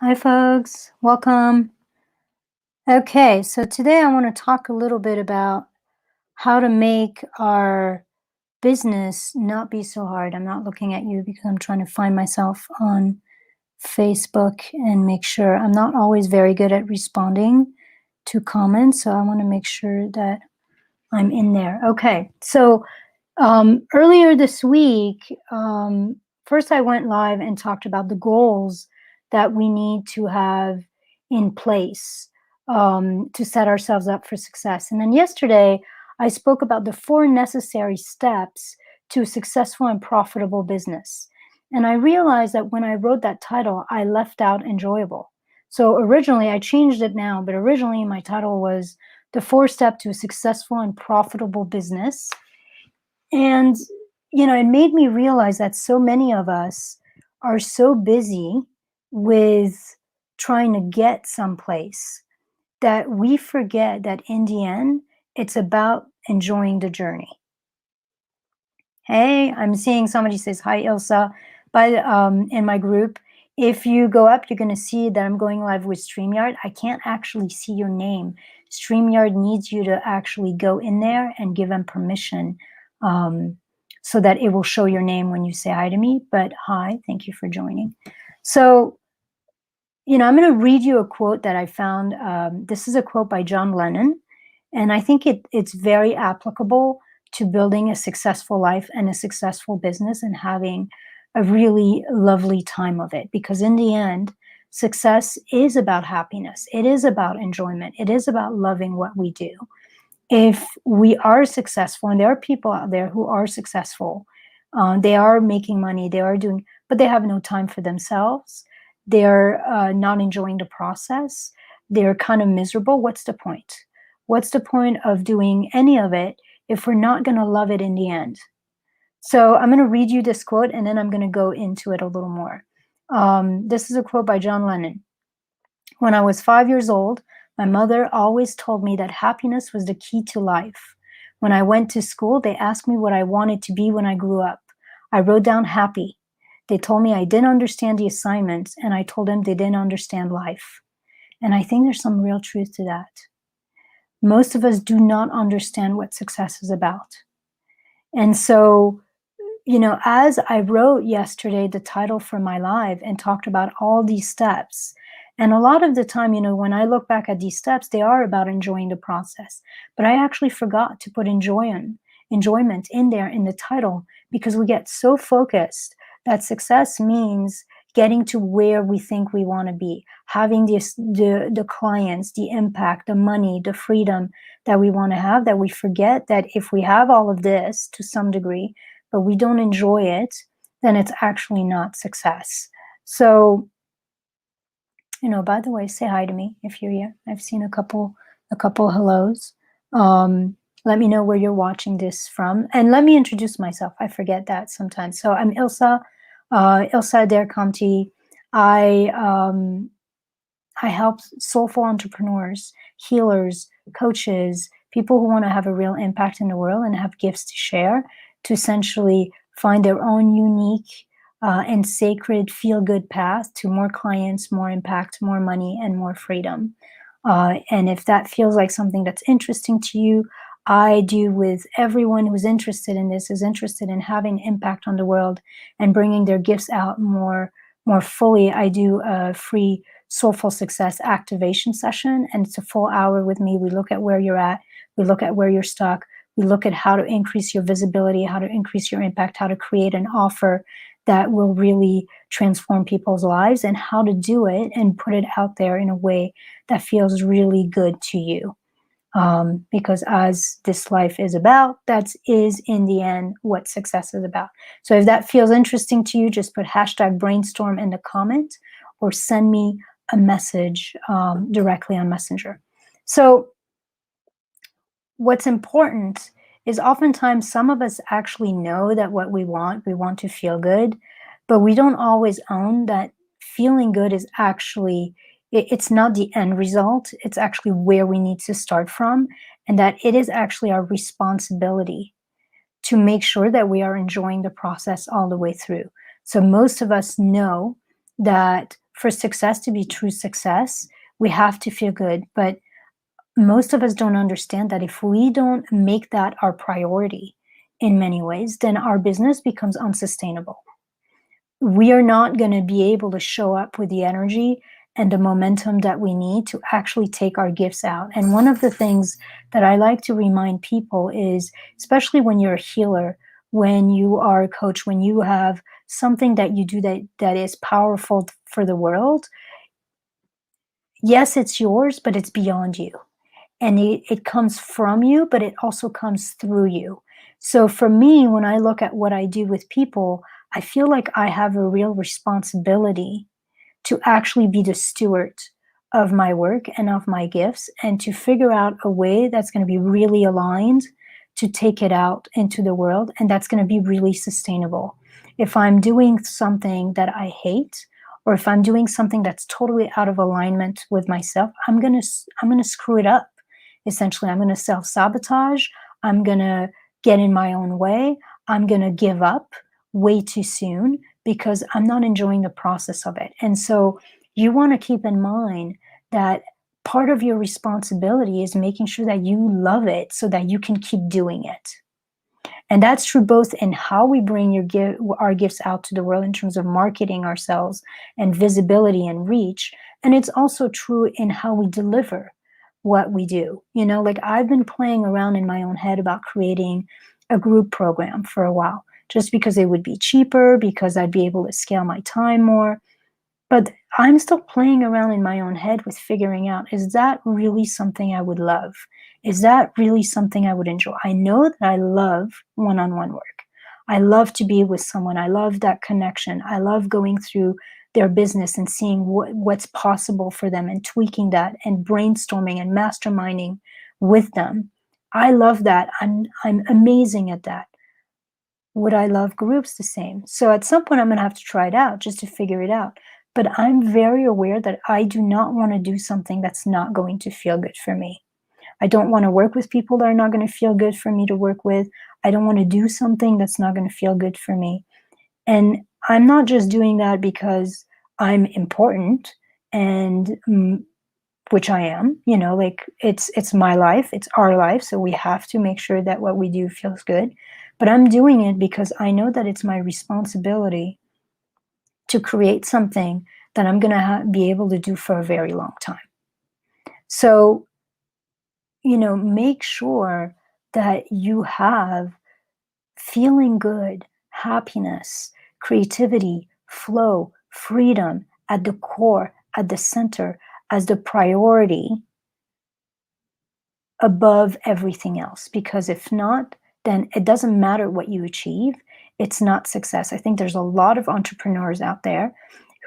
Hi, folks. Welcome. Okay, so today I want to talk a little bit about how to make our business not be so hard. I'm not looking at you because I'm trying to find myself on Facebook and make sure I'm not always very good at responding to comments. So I want to make sure that I'm in there. Okay, so earlier this week, first I went live and talked about the goals that we need to have in place to set ourselves up for success. And then yesterday, I spoke about the 4 necessary steps to a successful and profitable business. And I realized that when I wrote that title, I left out enjoyable. So originally, I changed it now, but originally my title was The 4 Steps to a Successful and Profitable Business. And, it made me realize that so many of us are so busy with trying to get someplace that we forget that in the end, it's about enjoying the journey. Hey, I'm seeing somebody says, hi, Ilsa, in my group. If you go up, you're going to see that I'm going live with StreamYard. I can't actually see your name. StreamYard needs you to actually go in there and give them permission so that it will show your name when you say hi to me. But hi, thank you for joining. So, I'm going to read you a quote that I found. This is a quote by John Lennon, and I think it's very applicable to building a successful life and a successful business and having a really lovely time of it. Because in the end, success is about happiness. It is about enjoyment. It is about loving what we do. If we are successful, and there are people out there who are successful, they are making money, but they have no time for themselves. They're not enjoying the process. They're kind of miserable. What's the point? What's the point of doing any of it if we're not going to love it in the end? So I'm going to read you this quote, and then I'm going to go into it a little more. This is a quote by John Lennon. When I was 5 years old, my mother always told me that happiness was the key to life. When I went to school, they asked me what I wanted to be when I grew up. I wrote down happy. They told me I didn't understand the assignments, and I told them they didn't understand life. And I think there's some real truth to that. Most of us do not understand what success is about. And so, as I wrote yesterday the title for my live and talked about all these steps, and a lot of the time, when I look back at these steps, they are about enjoying the process. But I actually forgot to put enjoyment in there in the title because we get so focused that success means getting to where we think we want to be, having the clients, the impact, the money, the freedom that we want to have, that we forget that if we have all of this to some degree, but we don't enjoy it, then it's actually not success. So, by the way, say hi to me if you're here. I've seen a couple hellos. Let me know where you're watching this from. And let me introduce myself. I forget that sometimes. So I'm Ilsa Derconti. I help soulful entrepreneurs, healers, coaches, people who want to have a real impact in the world and have gifts to share, to essentially find their own unique and sacred feel-good path to more clients, more impact, more money, and more freedom. And if that feels like something that's interesting to you, I do with everyone who's interested in this, is interested in having impact on the world and bringing their gifts out more fully. I do a free Soulful Success activation session, and it's a full hour with me. We look at where you're at. We look at where you're stuck. We look at how to increase your visibility, how to increase your impact, how to create an offer that will really transform people's lives, and how to do it and put it out there in a way that feels really good to you. Because as this life is about, that is in the end what success is about. So if that feels interesting to you, just put #brainstorm in the comment or send me a message directly on Messenger. So what's important is oftentimes some of us actually know that what we want to feel good, but we don't always own that feeling good is actually, it's not the end result, it's actually where we need to start from, and that it is actually our responsibility to make sure that we are enjoying the process all the way through. So most of us know that for success to be true success, we have to feel good. But most of us don't understand that if we don't make that our priority in many ways, then our business becomes unsustainable. We are not going to be able to show up with the energy and the momentum that we need to actually take our gifts out. And one of the things that I like to remind people is, especially when you're a healer, when you are a coach, when you have something that you do that is powerful for the world, yes, it's yours, but it's beyond you. And it comes from you, but it also comes through you. So for me, when I look at what I do with people, I feel like I have a real responsibility to actually be the steward of my work and of my gifts, and to figure out a way that's going to be really aligned to take it out into the world, and that's going to be really sustainable. If I'm doing something that I hate, or if I'm doing something that's totally out of alignment with myself, I'm going to screw it up. Essentially, I'm going to self-sabotage. I'm going to get in my own way. I'm going to give up way too soon because I'm not enjoying the process of it. And so you want to keep in mind that part of your responsibility is making sure that you love it so that you can keep doing it. And that's true both in how we bring our gifts out to the world in terms of marketing ourselves and visibility and reach. And it's also true in how we deliver what we do. Like I've been playing around in my own head about creating a group program for a while, just because it would be cheaper, because I'd be able to scale my time more. But I'm still playing around in my own head with figuring out, is that really something I would love? Is that really something I would enjoy? I know that I love one-on-one work. I love to be with someone. I love that connection. I love going through their business and seeing what's possible for them and tweaking that and brainstorming and masterminding with them. I love that. I'm amazing at that. Would I love groups the same? So at some point, I'm going to have to try it out just to figure it out. But I'm very aware that I do not want to do something that's not going to feel good for me. I don't want to work with people that are not going to feel good for me to work with. I don't want to do something that's not going to feel good for me. And I'm not just doing that because I'm important and which I am, like it's my life, it's our life, so we have to make sure that what we do feels good. But I'm doing it because I know that it's my responsibility to create something that I'm going to be able to do for a very long time. So, make sure that you have feeling good, happiness, creativity, flow, freedom at the core, at the center, as the priority above everything else. Because if not, then it doesn't matter what you achieve. It's not success. I think there's a lot of entrepreneurs out there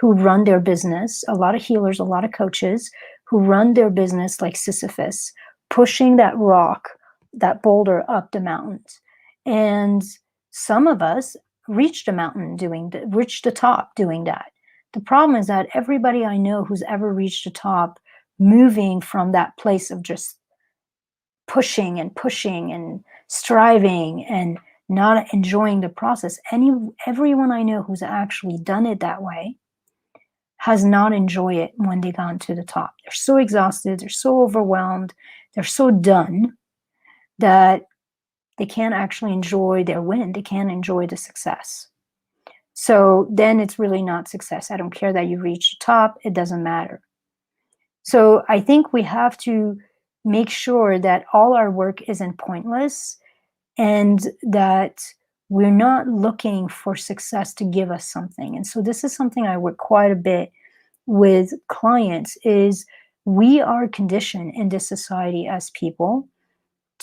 who run their business, a lot of healers, a lot of coaches who run their business like Sisyphus, pushing that rock, that boulder up the mountains. And some of us reached reached the top doing that. The problem is that everybody I know who's ever reached the top, moving from that place of just pushing and striving and not enjoying the process. Everyone I know who's actually done it that way has not enjoyed it when they got to the top. They're so exhausted, they're so overwhelmed, they're so done that they can't actually enjoy their win. They can't enjoy the success. So then it's really not success. I don't care that you reach the top, it doesn't matter. So I think we have to make sure that all our work isn't pointless and that we're not looking for success to give us something. And so this is something I work quite a bit with clients, is we are conditioned in this society as people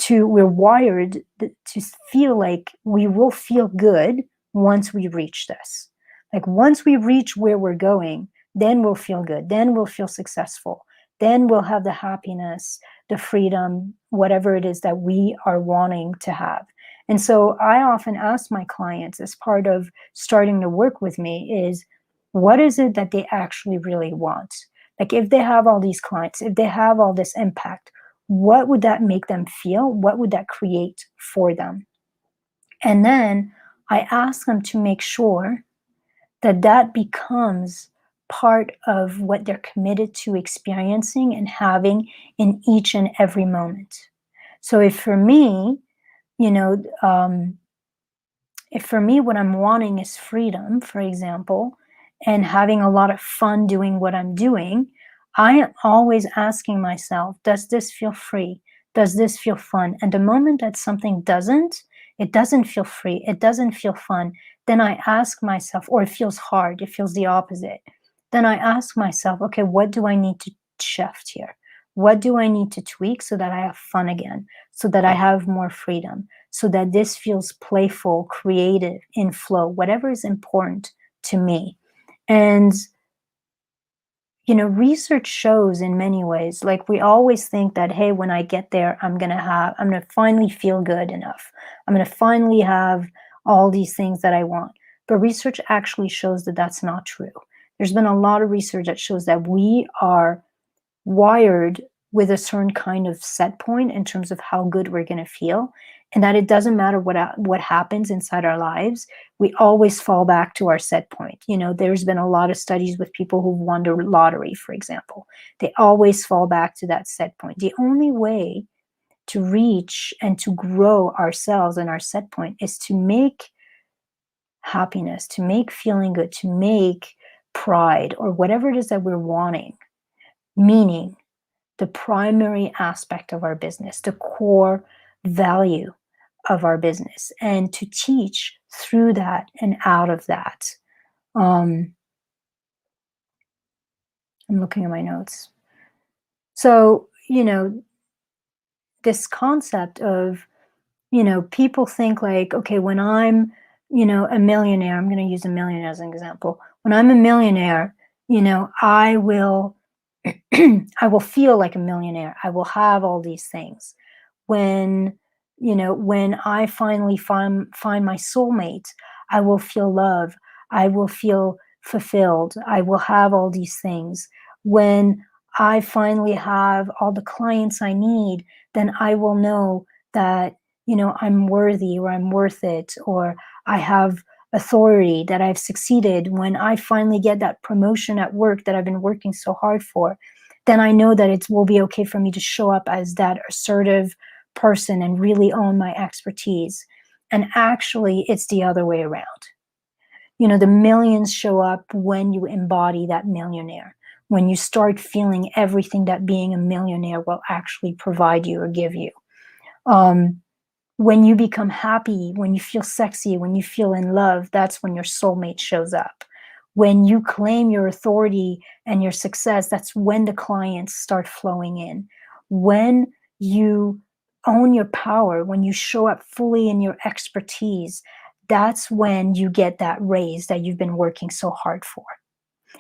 we're wired to feel like we will feel good once we reach this. Like once we reach where we're going, then we'll feel good, then we'll feel successful, then we'll have the happiness, the freedom, whatever it is that we are wanting to have. And so I often ask my clients, as part of starting to work with me, is what is it that they actually really want? Like if they have all these clients, if they have all this impact, what would that make them feel? What would that create for them? And then I ask them to make sure that that becomes part of what they're committed to experiencing and having in each and every moment. So if for me, you know, if for me what I'm wanting is freedom, for example, and having a lot of fun doing what I'm doing, I am always asking myself, does this feel free? Does this feel fun? And the moment that something doesn't, it doesn't feel free, it doesn't feel fun, then I ask myself, or it feels hard, it feels the opposite. Then I ask myself, okay, what do I need to shift here? What do I need to tweak so that I have fun again, so that I have more freedom? So that this feels playful, creative, in flow, whatever is important to me. And, research shows in many ways, like we always think that, hey, when I get there, I'm going to finally feel good enough. I'm going to finally have all these things that I want. But research actually shows that that's not true. There's been a lot of research that shows that we are wired with a certain kind of set point in terms of how good we're going to feel, and that it doesn't matter what happens inside our lives, we always fall back to our set point. There's been a lot of studies with people who've won the lottery, for example. They always fall back to that set point. The only way to reach and to grow ourselves and our set point is to make happiness, to make feeling good, to make pride, or whatever it is that we're wanting, meaning, the primary aspect of our business, the core value of our business, and to teach through that and out of that. Um, I'm looking at my notes. So, this concept of, people think like, okay, when I'm, a millionaire, I'm going to use a millionaire as an example. When I'm a millionaire, I will I will feel like a millionaire. I will have all these things. When I finally find my soulmate, I will feel love, I will feel fulfilled, I will have all these things. When I finally have all the clients I need, then I will know that, I'm worthy, or I'm worth it, or I have authority, that I've succeeded. When I finally get that promotion at work that I've been working so hard for, then I know that it will be okay for me to show up as that assertive person and really own my expertise. And actually, it's the other way around. The millions show up when you embody that millionaire, when you start feeling everything that being a millionaire will actually provide you or give you. When you become happy, when you feel sexy, when you feel in love, that's when your soulmate shows up. When you claim your authority and your success, that's when the clients start flowing in. When you own your power, when you show up fully in your expertise, that's when you get that raise that you've been working so hard for.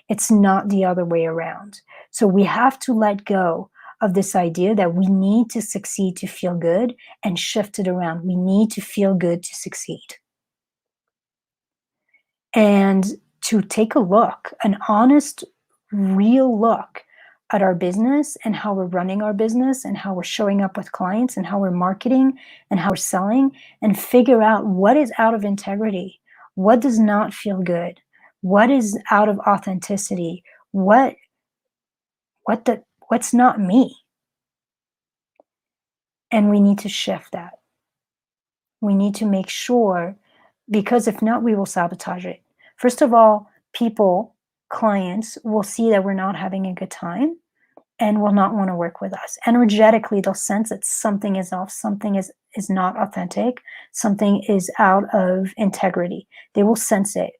It's not the other way around. So we have to let go of this idea that we need to succeed to feel good and shift it around. We need to feel good to succeed. And to take a look, an honest, real look at our business and how we're running our business and how we're showing up with clients and how we're marketing and how we're selling, and figure out what is out of integrity, what does not feel good, what is out of authenticity, what's not me. And we need to shift that. We need to make sure, because if not, we will sabotage it. First of all, clients will see that we're not having a good time and will not want to work with us. Energetically, they'll sense that something is off, something is not authentic, something is out of integrity. They will sense it.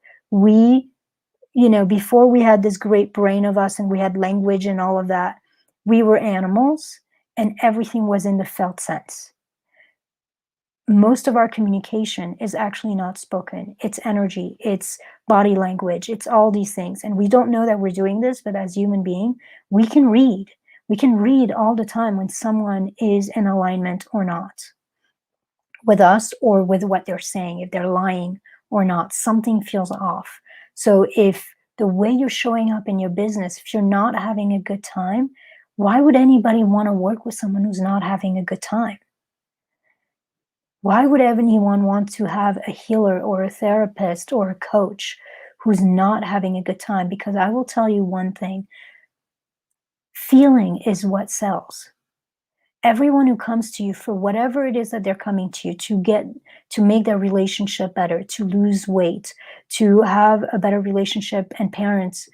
Before we had this great brain of us and we had language and all of that, we were animals and everything was in the felt sense. Most of our communication is actually not spoken. It's energy, it's body language, it's all these things. And we don't know that we're doing this, but as human beings, we can read. We can read all the time when someone is in alignment or not with us or with what they're saying, if they're lying or not. Something feels off. So if the way you're showing up in your business, if you're not having a good time, why would anybody want to work with someone who's not having a good time? Why would anyone want to have a healer or a therapist or a coach who's not having a good time, because I will tell you one thing, feeling is what sells. Everyone who comes to you for whatever it is that they're coming to you to make their relationship better, to lose weight, to have a better relationship and parents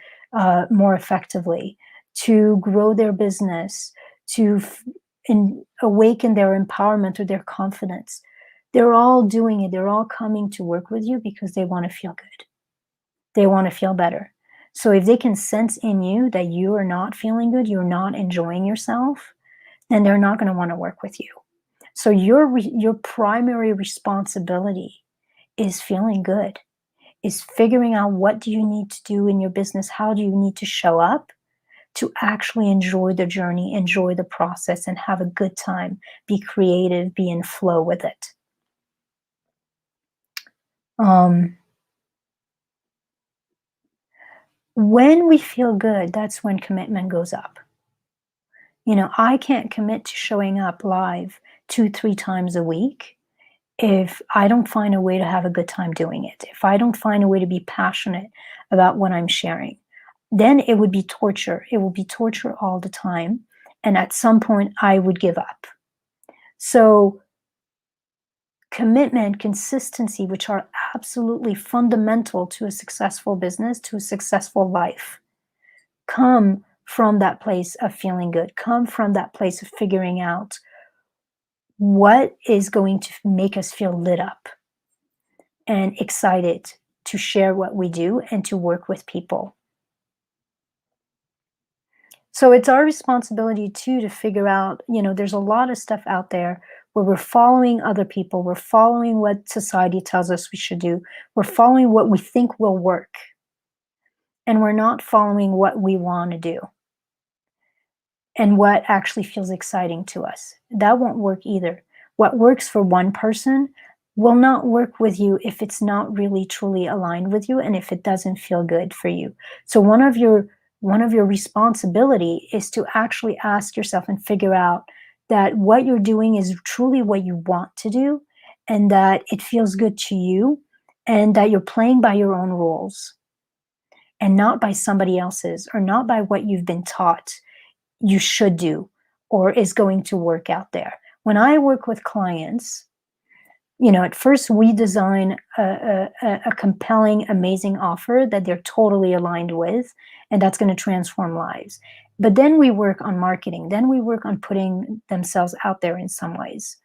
more effectively, to grow their business, to awaken their empowerment or their confidence. They're all doing it. They're all coming to work with you because they want to feel good. They want to feel better. So if they can sense in you that you are not feeling good, you're not enjoying yourself, then they're not going to want to work with you. So your primary responsibility is feeling good, is figuring out what do you need to do in your business, how do you need to show up to actually enjoy the journey, enjoy the process, and have a good time, be creative, be in flow with it. Um, when we feel good, that's when commitment goes up. You know, I can't commit to showing up live 2, 3 times a week if I don't find a way to have a good time doing it, if I don't find a way to be passionate about what I'm sharing, then it would be torture. It will be torture all the time. And at some point, I would give up. So, commitment, consistency, which are absolutely fundamental to a successful business, to a successful life, come from that place of feeling good, come from that place of figuring out what is going to make us feel lit up and excited to share what we do and to work with people. So it's our responsibility too to figure out, you know, there's a lot of stuff out there where we're following other people, we're following what society tells us we should do, we're following what we think will work, and we're not following what we want to do and what actually feels exciting to us. That won't work either. What works for one person will not work with you if it's not really truly aligned with you and if it doesn't feel good for you. So one of your responsibility is to actually ask yourself and figure out that what you're doing is truly what you want to do and that it feels good to you and that you're playing by your own rules and not by somebody else's or not by what you've been taught you should do or is going to work out there. When I work with clients, you know, at first we design a compelling, amazing offer that they're totally aligned with, and that's going to transform lives. But then we work on marketing, then we work on putting themselves out there in some ways.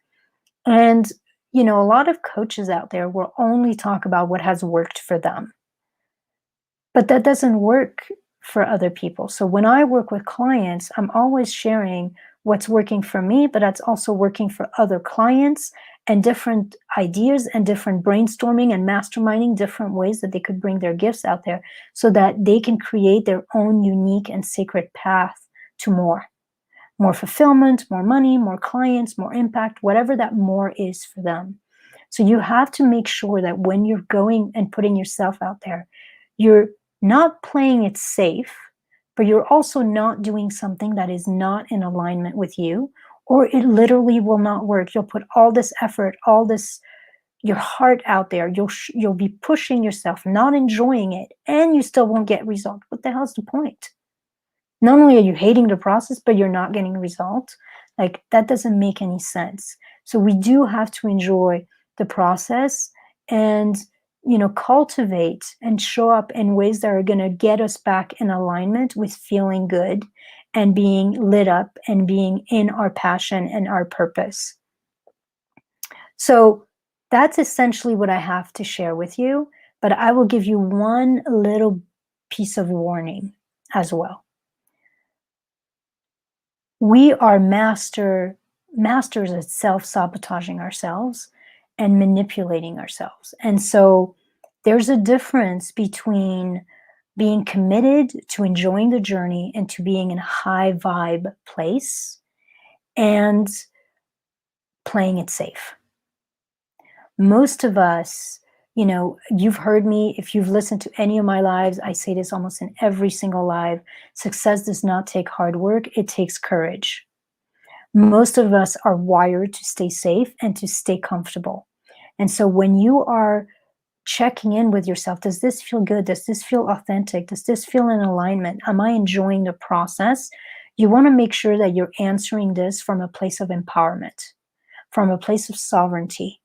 And, you know, a lot of coaches out there will only talk about what has worked for them. But that doesn't work for other people. So when I work with clients, I'm always sharing what's working for me, but that's also working for other clients and different ideas and different brainstorming and masterminding different ways that they could bring their gifts out there so that they can create their own unique and sacred path to more fulfillment, more money, more clients, more impact, whatever that more is for them. So you have to make sure that when you're going and putting yourself out there, you're not playing it safe, but you're also not doing something that is not in alignment with you, or it literally will not work. You'll put all this effort, all this your heart out there. You'll be pushing yourself, not enjoying it, and you still won't get result. What the hell's the point? Not only are you hating the process, but you're not getting results. Like that doesn't make any sense. So we do have to enjoy the process and cultivate and show up in ways that are going to get us back in alignment with feeling good and being lit up and being in our passion and our purpose. So that's essentially what I have to share with you, but I will give you one little piece of warning as well. We are masters at self-sabotaging ourselves and manipulating ourselves. And so there's a difference between being committed to enjoying the journey and to being in a high vibe place and playing it safe. Most of us, you've heard me, if you've listened to any of my lives, I say this almost in every single live, success does not take hard work, it takes courage. Most of us are wired to stay safe and to stay comfortable. And so when you are checking in with yourself. Does this feel good? Does this feel authentic? Does this feel in alignment? Am I enjoying the process? You want to make sure that you're answering this from a place of empowerment, from a place of sovereignty,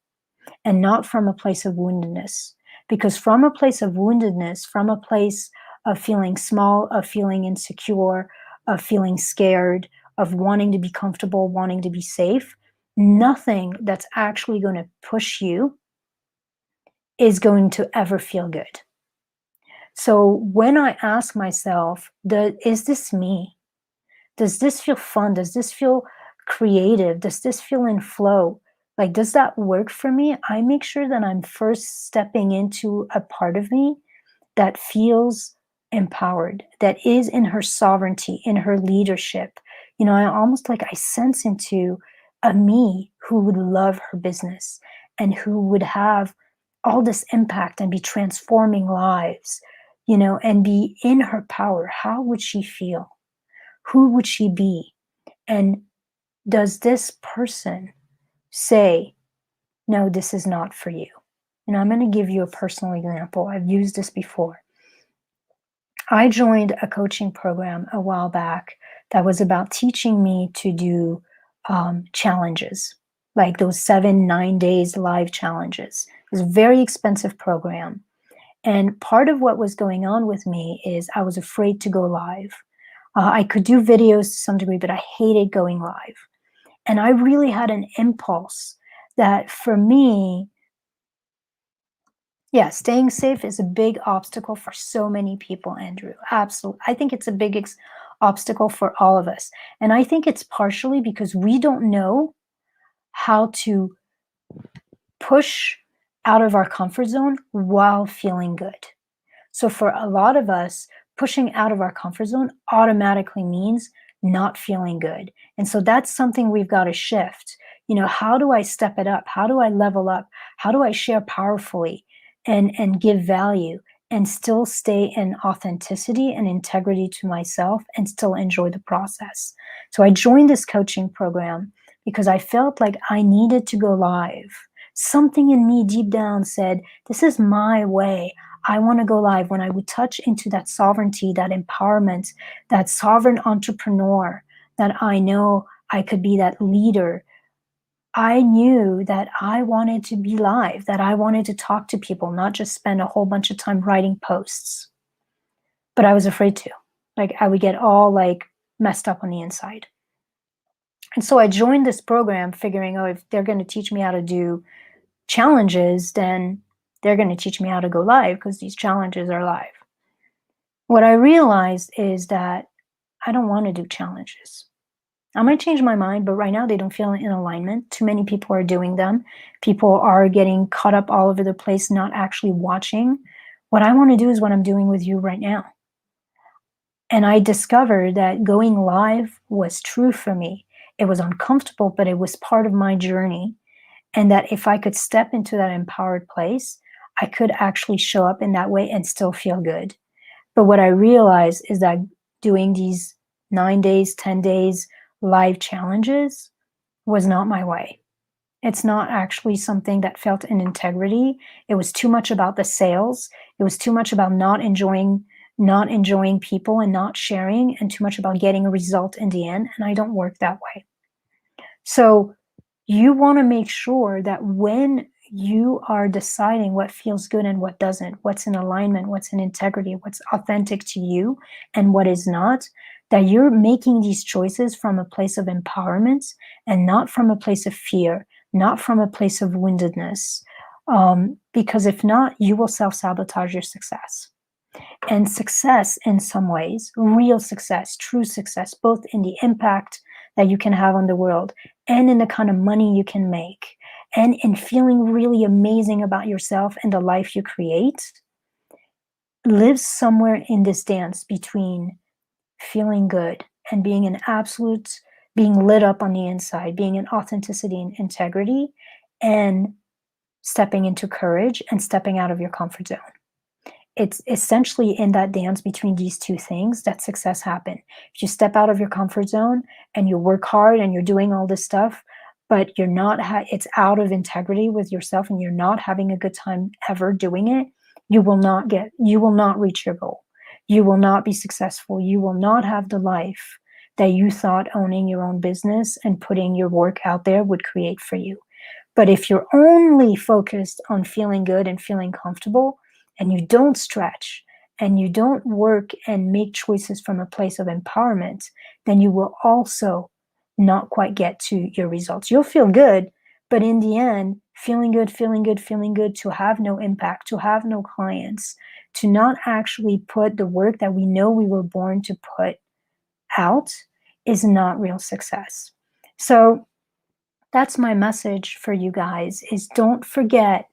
and not from a place of woundedness. Because from a place of woundedness, from a place of feeling small, of feeling insecure, of feeling scared, of wanting to be comfortable, wanting to be safe, nothing that's actually going to push you is going to ever feel good. So when I ask myself, is this me? Does this feel fun? Does this feel creative? Does this feel in flow? Like, does that work for me? I make sure that I'm first stepping into a part of me that feels empowered, that is in her sovereignty, in her leadership. I almost like I sense into a me who would love her business and who would have all this impact and be transforming lives, and be in her power. How would she feel? Who would she be? And does this person say, no, this is not for you? And I'm going to give you a personal example. I've used this before. I joined a coaching program a while back that was about teaching me to do challenges, like those 7-9 days live challenges. It was a very expensive program. And part of what was going on with me is I was afraid to go live. I could do videos to some degree, but I hated going live. And I really had an impulse that for me, yeah, staying safe is a big obstacle for so many people, Andrew. Absolutely. I think it's a big obstacle for all of us. And I think it's partially because we don't know how to push out of our comfort zone while feeling good. So for a lot of us, pushing out of our comfort zone automatically means not feeling good. And so that's something we've got to shift. How do I step it up? How do I level up? How do I share powerfully and give value and still stay in authenticity and integrity to myself and still enjoy the process? So I joined this coaching program because I felt like I needed to go live. Something in me deep down said, this is my way. I want to go live. When I would touch into that sovereignty, that empowerment, that sovereign entrepreneur, that I know I could be that leader, I knew that I wanted to be live, that I wanted to talk to people, not just spend a whole bunch of time writing posts. But I was afraid to. Like, I would get all messed up on the inside. And so I joined this program figuring, if they're going to teach me how to do challenges, then they're going to teach me how to go live because these challenges are live. What I realized is that I don't want to do challenges. I might change my mind, but right now they don't feel in alignment. Too many people are doing them. People are getting caught up all over the place, not actually watching. What I want to do is what I'm doing with you right now. And I discovered that going live was true for me. It was uncomfortable, but it was part of my journey. And that if I could step into that empowered place, I could actually show up in that way and still feel good. But what I realized is that doing these 9 days, 10 days live challenges was not my way. It's not actually something that felt in integrity. It was too much about the sales. It was too much about not enjoying people and not sharing, and too much about getting a result in the end. And I don't work that way. So you want to make sure that when you are deciding what feels good and what doesn't, what's in alignment, what's in integrity, what's authentic to you and what is not, that you're making these choices from a place of empowerment and not from a place of fear, not from a place of woundedness. Because if not, you will self-sabotage your success. And success in some ways, real success, true success, both in the impact that you can have on the world and in the kind of money you can make and in feeling really amazing about yourself and the life you create, lives somewhere in this dance between feeling good and being being lit up on the inside, being in authenticity and integrity, and stepping into courage and stepping out of your comfort zone. It's essentially in that dance between these two things that success happens. If you step out of your comfort zone and you work hard and you're doing all this stuff, but you're not, it's out of integrity with yourself and you're not having a good time ever doing it, you will not reach your goal. You will not be successful. You will not have the life that you thought owning your own business and putting your work out there would create for you. But if you're only focused on feeling good and feeling comfortable, and you don't stretch, and you don't work and make choices from a place of empowerment, then you will also not quite get to your results. You'll feel good, but in the end, feeling good, feeling good, feeling good, to have no impact, to have no clients, to not actually put the work that we know we were born to put out, is not real success. So that's my message for you guys, is don't forget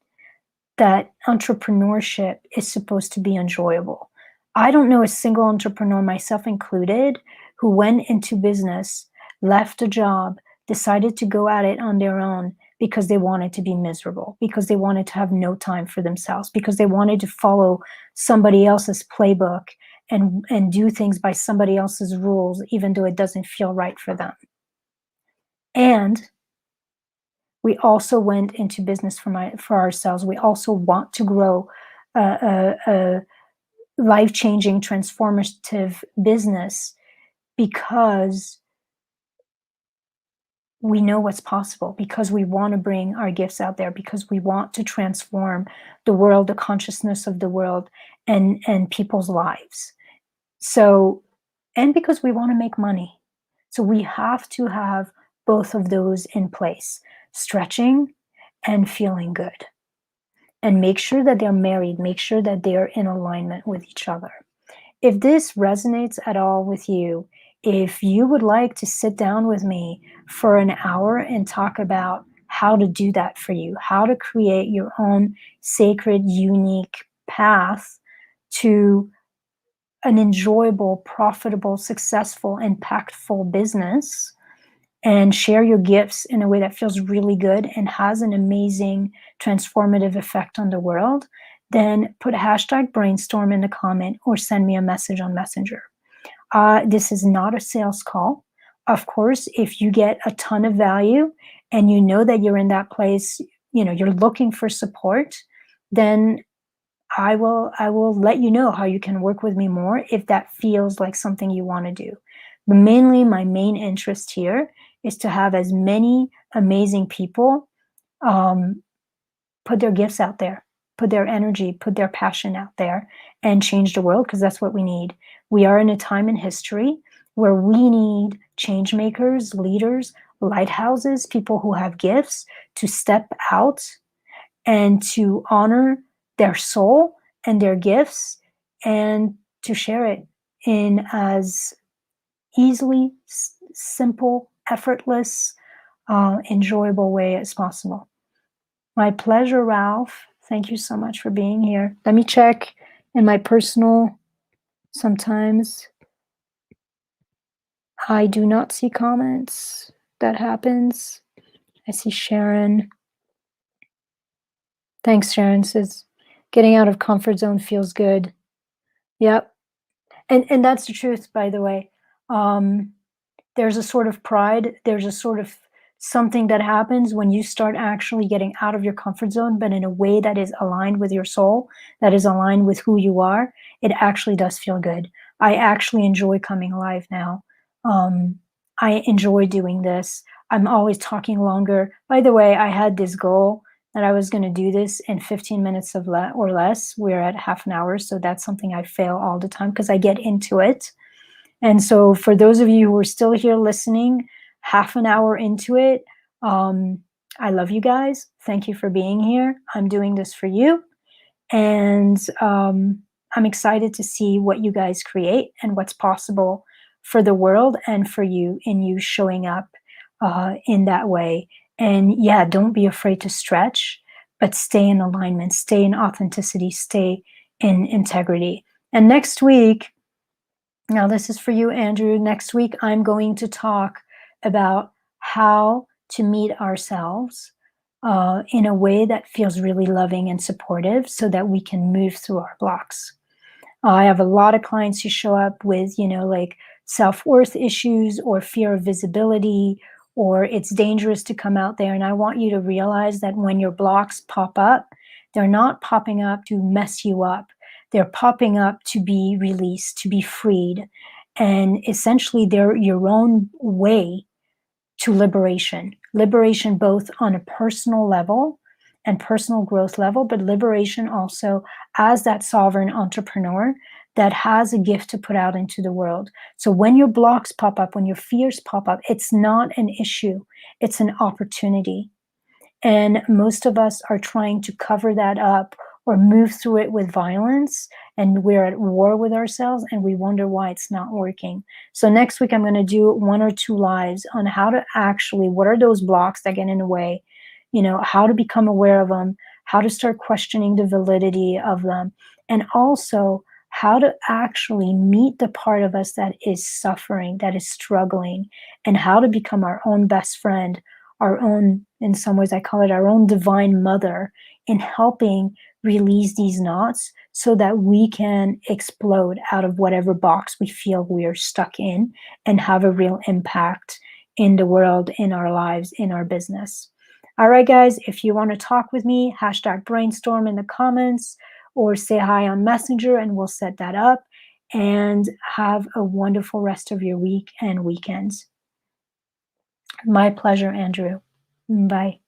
that entrepreneurship is supposed to be enjoyable. I don't know a single entrepreneur, myself included, who went into business, left a job, decided to go at it on their own because they wanted to be miserable, because they wanted to have no time for themselves, because they wanted to follow somebody else's playbook and do things by somebody else's rules, even though it doesn't feel right for them. And we also went into business for ourselves. We also want to grow a life-changing, transformative business because we know what's possible, because we want to bring our gifts out there, because we want to transform the world, the consciousness of the world, and people's lives. So, and because we want to make money. So we have to have both of those in place, stretching and feeling good. And make sure that they're married, make sure that they're in alignment with each other. If this resonates at all with you, if you would like to sit down with me for an hour and talk about how to do that for you, how to create your own sacred, unique path to an enjoyable, profitable, successful, impactful business, and share your gifts in a way that feels really good and has an amazing transformative effect on the world, then put hashtag brainstorm in the comment or send me a message on Messenger. This is not a sales call. Of course, if you get a ton of value and you know that you're in that place, you're looking for support, then I will let you know how you can work with me more if that feels like something you want to do. But mainly, my main interest here is to have as many amazing people put their gifts out there, put their energy, put their passion out there, and change the world, because that's what we need. We are in a time in history where we need change makers, leaders, lighthouses, people who have gifts to step out and to honor their soul and their gifts and to share it in as easily, simple, effortless, enjoyable way as possible. My pleasure, Ralph. Thank you so much for being here. Let me check in my personal. Sometimes I do not see comments. That happens. I see Sharon. Thanks, Sharon. Says, getting out of comfort zone feels good. Yep. And that's the truth, by the way. There's a sort of pride, there's a sort of something that happens when you start actually getting out of your comfort zone, but in a way that is aligned with your soul, that is aligned with who you are. It actually does feel good. I actually enjoy coming alive now. I enjoy doing this. I'm always talking longer. By the way, I had this goal that I was going to do this in 15 minutes or less. We're at half an hour, so that's something I fail all the time because I get into it. And so for those of you who are still here listening, half an hour into it, I love you guys. Thank you for being here. I'm doing this for you. And I'm excited to see what you guys create and what's possible for the world and for you, in you showing up in that way. And yeah, don't be afraid to stretch, but stay in alignment, stay in authenticity, stay in integrity. And next week, now this is for you, Andrew. Next week, I'm going to talk about how to meet ourselves in a way that feels really loving and supportive so that we can move through our blocks. I have a lot of clients who show up with, like self-worth issues or fear of visibility or it's dangerous to come out there. And I want you to realize that when your blocks pop up, they're not popping up to mess you up. They're popping up to be released, to be freed. And essentially, they're your own way to liberation. Liberation both on a personal level and personal growth level, but liberation also as that sovereign entrepreneur that has a gift to put out into the world. So when your blocks pop up, when your fears pop up, it's not an issue, it's an opportunity. And most of us are trying to cover that up or move through it with violence. And we're at war with ourselves and we wonder why it's not working. So next week, I'm going to do 1 or 2 lives on how to actually, what are those blocks that get in the way? You know, how to become aware of them, how to start questioning the validity of them, and also how to actually meet the part of us that is suffering, that is struggling, and how to become our own best friend, our own, in some ways, I call it our own divine mother, in helping release these knots so that we can explode out of whatever box we feel we are stuck in and have a real impact in the world, in our lives, in our business. All right, guys, if you want to talk with me, hashtag brainstorm in the comments or say hi on Messenger and we'll set that up. And have a wonderful rest of your week and weekends. My pleasure, Andrew. Bye.